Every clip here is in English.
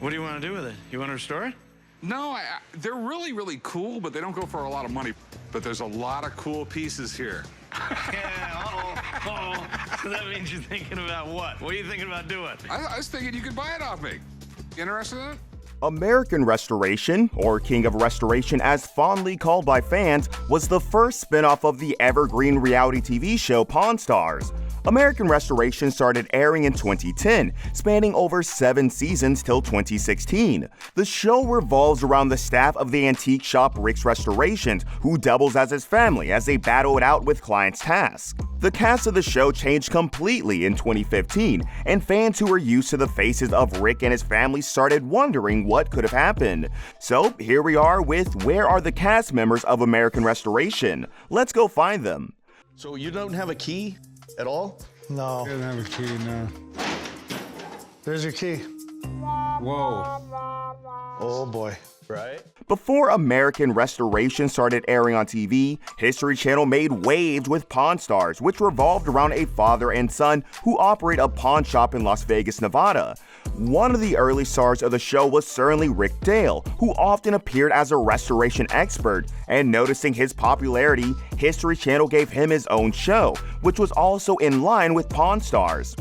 What do you want to do with it? You want to restore it? No, they're really, really cool, but they don't go for a lot of money. But there's a lot of cool pieces here. So that means you're thinking about what? What are you thinking about doing? I was thinking you could buy it off me. Interested in it? American Restoration, or King of Restoration as fondly called by fans, was the first spin-off of the evergreen reality TV show Pawn Stars. American Restoration started airing in 2010, spanning over 7 seasons till 2016. The show revolves around the staff of the antique shop Rick's Restorations, who doubles as his family as they battle it out with clients' tasks. The cast of the show changed completely in 2015, and fans who were used to the faces of Rick and his family started wondering what could have happened. So here we are with where are the cast members of American Restoration? Let's go find them. So you don't have a key at all? No. I don't have a key, no. There's your key. Whoa. Oh boy. Right? Before American Restoration started airing on TV, History Channel made waves with Pawn Stars, which revolved around a father and son who operate a pawn shop in Las Vegas, Nevada. One of the early stars of the show was certainly Rick Dale, who often appeared as a restoration expert, and noticing his popularity, History Channel gave him his own show, which was also in line with Pawn Stars.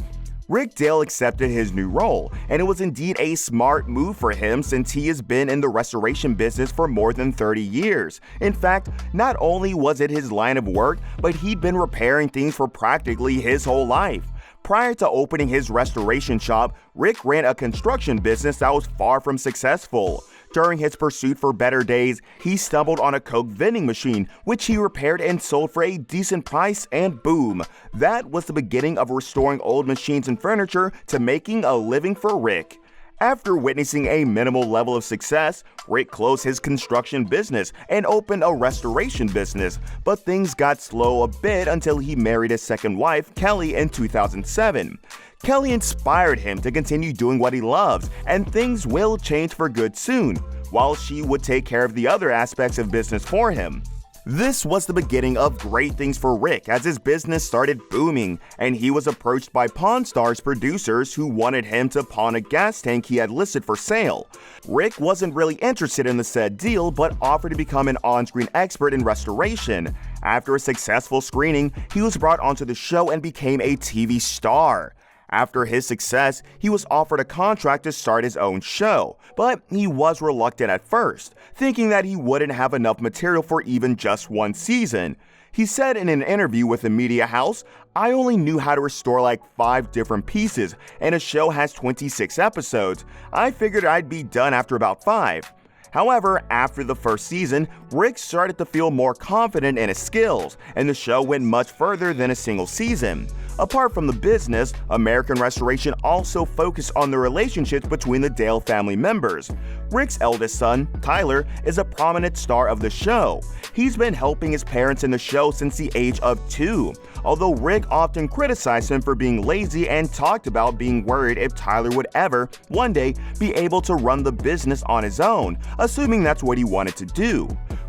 Rick Dale accepted his new role, and it was indeed a smart move for him since he has been in the restoration business for more than 30 years. In fact, not only was it his line of work, but he'd been repairing things for practically his whole life. Prior to opening his restoration shop, Rick ran a construction business that was far from successful. During his pursuit for better days, he stumbled on a Coke vending machine, which he repaired and sold for a decent price, and boom, that was the beginning of restoring old machines and furniture to making a living for Rick. After witnessing a minimal level of success, Rick closed his construction business and opened a restoration business, but things got slow a bit until he married his second wife, Kelly, in 2007. Kelly inspired him to continue doing what he loves, and things will change for good soon, while she would take care of the other aspects of business for him. This was the beginning of great things for Rick as his business started booming, and he was approached by Pawn Stars producers who wanted him to pawn a gas tank he had listed for sale. Rick wasn't really interested in the said deal, but offered to become an on-screen expert in restoration. After a successful screening, he was brought onto the show and became a TV star. After his success, he was offered a contract to start his own show, but he was reluctant at first, thinking that he wouldn't have enough material for even just one season. He said in an interview with a media house, "I only knew how to restore like 5 different pieces, and a show has 26 episodes. I figured I'd be done after about 5. However, after the first season, Rick started to feel more confident in his skills, and the show went much further than a single season. Apart from the business, American Restoration also focused on the relationships between the Dale family members. Rick's eldest son, Tyler, is a prominent star of the show. He's been helping his parents in the show since the age of 2, although Rick often criticized him for being lazy and talked about being worried if Tyler would ever, one day, be able to run the business on his own, assuming that's what he wanted to do.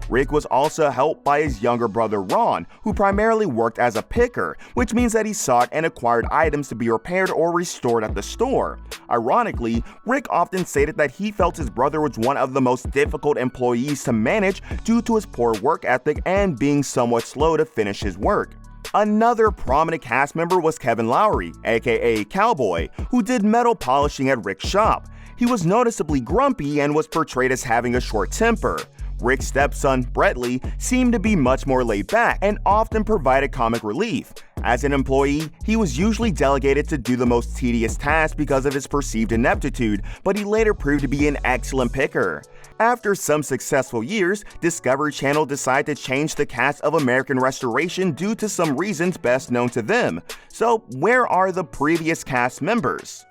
Rick was also helped by his younger brother Ron, who primarily worked as a picker, which means that he sought and acquired items to be repaired or restored at the store. Ironically, Rick often stated that he felt his brother was one of the most difficult employees to manage due to his poor work ethic and being somewhat slow to finish his work. Another prominent cast member was Kevin Lowry, aka Cowboy, who did metal polishing at Rick's shop. He was noticeably grumpy and was portrayed as having a short temper. Rick's stepson, Brettley, seemed to be much more laid back and often provided comic relief. As an employee, he was usually delegated to do the most tedious tasks because of his perceived ineptitude, but he later proved to be an excellent picker. After some successful years, Discovery Channel decided to change the cast of American Restoration due to some reasons best known to them. So, where are the previous cast members?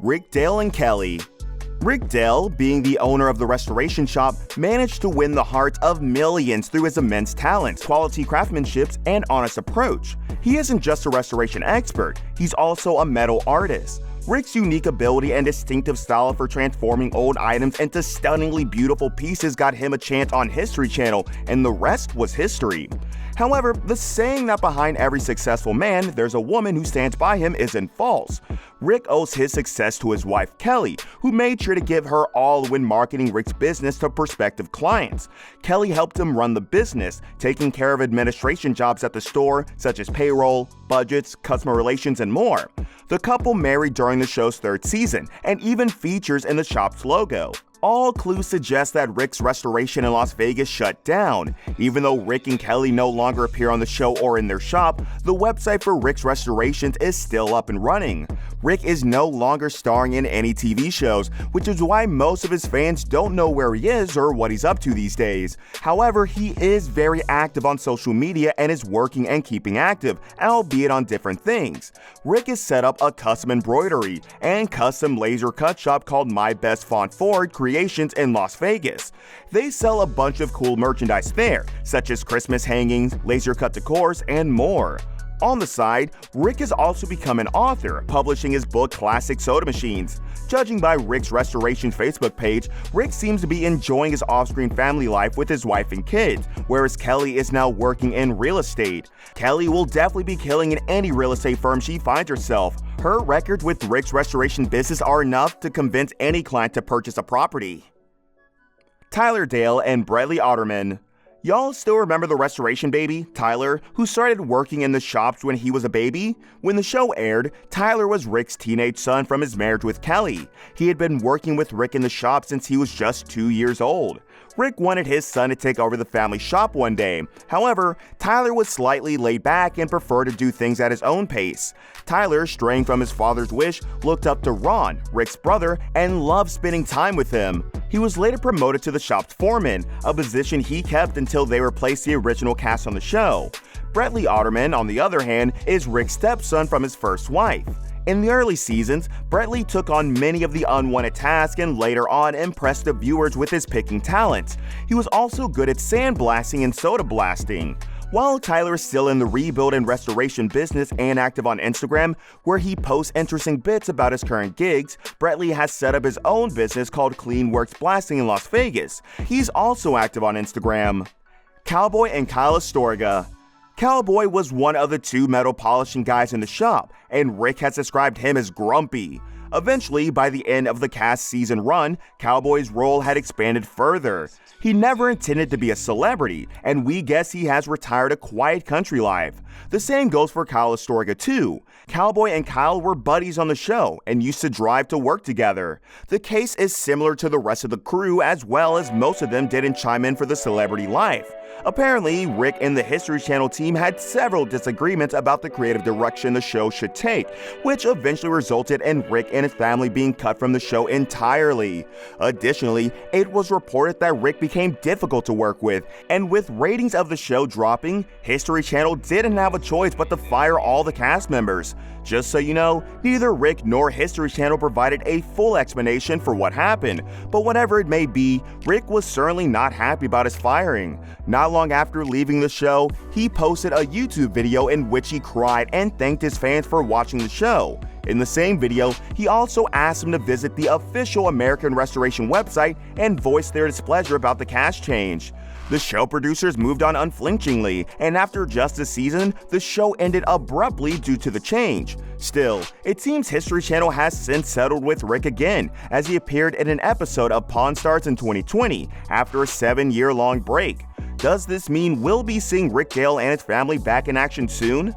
Rick Dale and Kelly. Rick Dale, being the owner of the restoration shop, managed to win the hearts of millions through his immense talents, quality craftsmanship, and honest approach. He isn't just a restoration expert, he's also a metal artist. Rick's unique ability and distinctive style for transforming old items into stunningly beautiful pieces got him a chance on History Channel, and the rest was history. However, the saying that behind every successful man, there's a woman who stands by him isn't false. Rick owes his success to his wife, Kelly, who made sure to give her all when marketing Rick's business to prospective clients. Kelly helped him run the business, taking care of administration jobs at the store, such as payroll, budgets, customer relations, and more. The couple married during the show's 3rd season, and even features in the shop's logo. All clues suggest that Rick's restoration in Las Vegas shut down. Even though Rick and Kelly no longer appear on the show or in their shop, the website for Rick's restorations is still up and running. Rick is no longer starring in any TV shows, which is why most of his fans don't know where he is or what he's up to these days. However, he is very active on social media and is working and keeping active, albeit on different things. Rick has set up a custom embroidery and custom laser cut shop called My Best Font Forward Creations in Las Vegas. They sell a bunch of cool merchandise there, such as Christmas hangings, laser cut decors, and more. On the side, Rick has also become an author, publishing his book Classic Soda Machines. Judging by Rick's Restoration Facebook page, Rick seems to be enjoying his off-screen family life with his wife and kids, whereas Kelly is now working in real estate. Kelly will definitely be killing in any real estate firm she finds herself. Her records with Rick's restoration business are enough to convince any client to purchase a property. Tyler Dale and Bradley Otterman. Y'all still remember the restoration baby, Tyler, who started working in the shops when he was a baby? When the show aired, Tyler was Rick's teenage son from his marriage with Kelly. He had been working with Rick in the shop since he was just 2 years old. Rick wanted his son to take over the family shop one day. However, Tyler was slightly laid back and preferred to do things at his own pace. Tyler, straying from his father's wish, looked up to Ron, Rick's brother, and loved spending time with him. He was later promoted to the shop's foreman, a position he kept until they replaced the original cast on the show. Bradley Otterman, on the other hand, is Rick's stepson from his first wife. In the early seasons, Bradley took on many of the unwanted tasks and later on impressed the viewers with his picking talents. He was also good at sandblasting and soda blasting. While Tyler is still in the rebuild and restoration business and active on Instagram, where he posts interesting bits about his current gigs, Bradley has set up his own business called Clean Works Blasting in Las Vegas. He's also active on Instagram. Cowboy and Kyle Astorga. Cowboy was one of the 2 metal polishing guys in the shop, and Rick has described him as grumpy. Eventually, by the end of the cast season run, Cowboy's role had expanded further. He never intended to be a celebrity, and we guess he has retired a quiet country life. The same goes for Kyle Astorga too. Cowboy and Kyle were buddies on the show and used to drive to work together. The case is similar to the rest of the crew, as well as most of them didn't chime in for the celebrity life. Apparently, Rick and the History Channel team had several disagreements about the creative direction the show should take, which eventually resulted in Rick and his family being cut from the show entirely. Additionally, it was reported that Rick became difficult to work with, and with ratings of the show dropping, History Channel didn't have a choice but to fire all the cast members. Just so you know, neither Rick nor History Channel provided a full explanation for what happened, but whatever it may be, Rick was certainly not happy about his firing. Not long after leaving the show, he posted a YouTube video in which he cried and thanked his fans for watching the show. In the same video, he also asked them to visit the official American Restoration website and voice their displeasure about the cast change. The show producers moved on unflinchingly, and after just a season, the show ended abruptly due to the change. Still, it seems History Channel has since settled with Rick again, as he appeared in an episode of Pawn Stars in 2020, after a 7-year-long break. Does this mean we'll be seeing Rick Dale and his family back in action soon?